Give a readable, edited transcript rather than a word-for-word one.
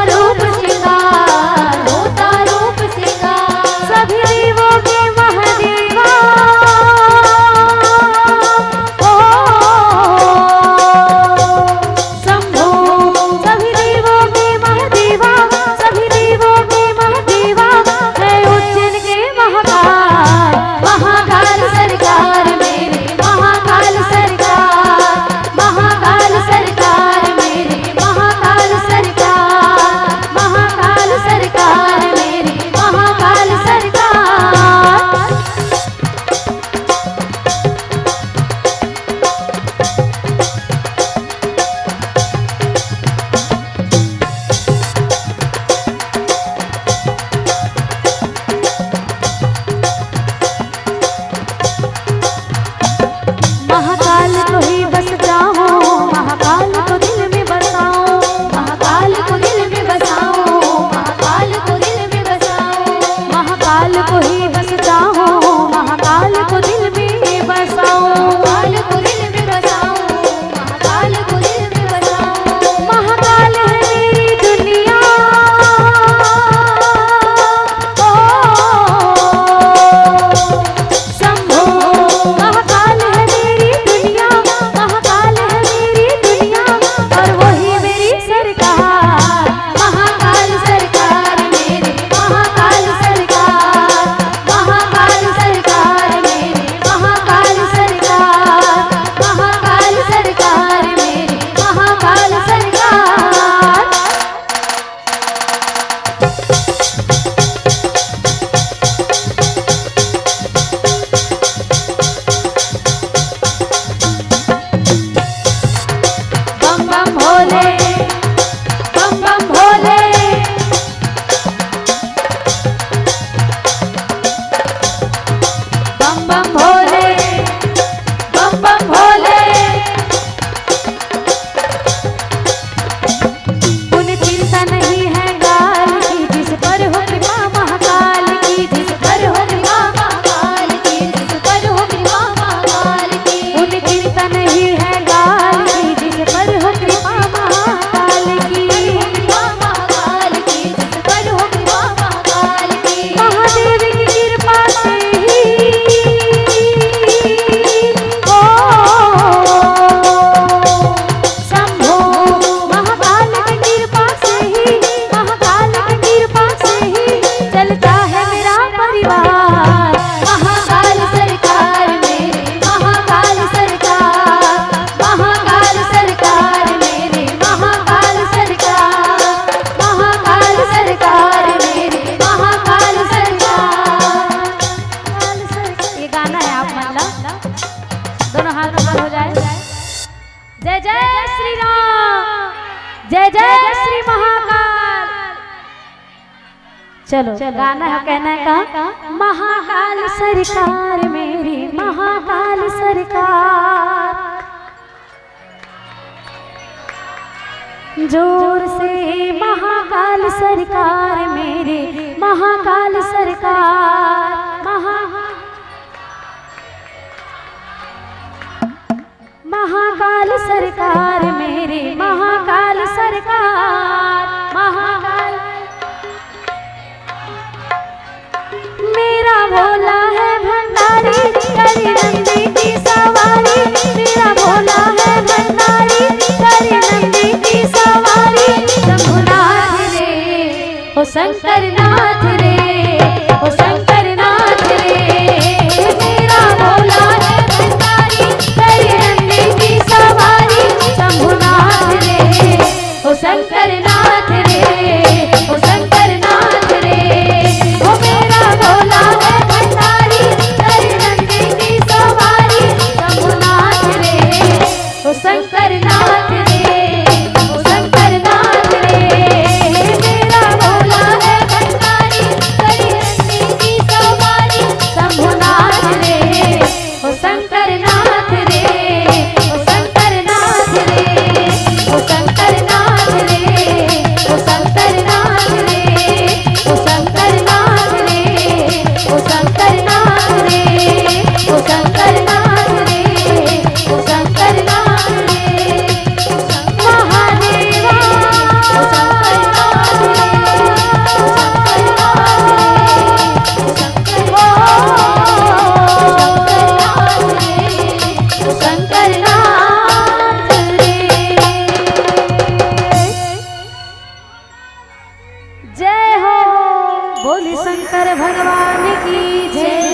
रूप श्रृंगार, होता रूप श्रृंगार। सभी देवों के महादेवा, ओ शंभो। सभी देवों के महादेवा, सभी देवों के महादेवा, है उज्जैन के महाकाल, महाकाल सरकार मेरे, महाकाल सरकार, महाकाल सरकार मेरे, महाकाल सरकार, महाकाल सरकार मेरे, महाकाल सरकार। महाकाल को ही बसता हूँ, महाकाल को दिल में बसाऊं, महाकाल को दिल में बसाऊं, महाकाल को दिल में बसाऊं। महाकाल को ही बसता हूँ, महाकाल को दिल में बसाऊं, महाकाल को दिल में बसाऊं, महाकाल को दिल में बसाऊं। महाकाल है मेरी दुनिया, ओ शंभो। महाकाल है मेरी दुनिया, महाकाल है मेरी दुनिया, और वही मेरी सरकार, महाकाल सरकार मेरे, महाकाल सरकार, महाकाल सरकार मेरे, महाकाल सरकार, महाकाल सरकार मेरे, महाकाल सरकार। बम बम भोले, बम बम भोले, बम बम भोले, बम बम भोले। पुण्य चिंता नहीं है गाल की, जिस पर हो कृपा महाकाल की, जिस पर हो कृपा महाकाल की, जिस पर हो कृपा महाकाल की। पुण्य चिंता नहीं है गाल की, जिस पर हो कृपा महाकाल की, कृपा महाकाल की, जिस पर हो कृपा महाकाल की। महादेव की कृपा से ही, ओ शंभो। महाकाल की कृपा से ही, महाकाल की कृपा से ही चलता है मेरा परिवार। महाकाल सरकार मेरे, महाकाल सरकार, महाकाल सरकार मेरे, महाकाल सरकार, महाकाल सरकार मेरे, महाकाल सरकार। ये गाना है, आप मान लो, दोनों हाथ ऊपर हो जाए। जय जय श्री राम, जय जय श्री महाकाल। चलो गाना है, कहना है का महाकाल सरकार मेरी, महाकाल सरकार। जोर से महाकाल सरकार मेरे, महाकाल सरकार, महाकाल सरकार मेरे, महाकाल सरकार, महाकाल। मेरा भोला है भंडारी, करी नंदी की सवारी, मेरा भोला है भंडारी, करी नंदी की सवारी। शंभुनाथ रे, ओ शंकर नाथ रे, ओ शंकर नाथ रे। मेरा भोला है भंडारी, करी नंदी की सवारी। शंभुनाथ रे, ओ शंकर नाथ रे, ओ शंकर नाथ रे। ओ मेरा भोला है भंडारी, करी नंदी की सवारी। शंभुनाथ रे, ओ शंकर नाथ रे, ओ शंकर नाथ रे। मेरा भोला है भंडारी, करी नंदी की जय हो। बोली शंकर भगवान की जय।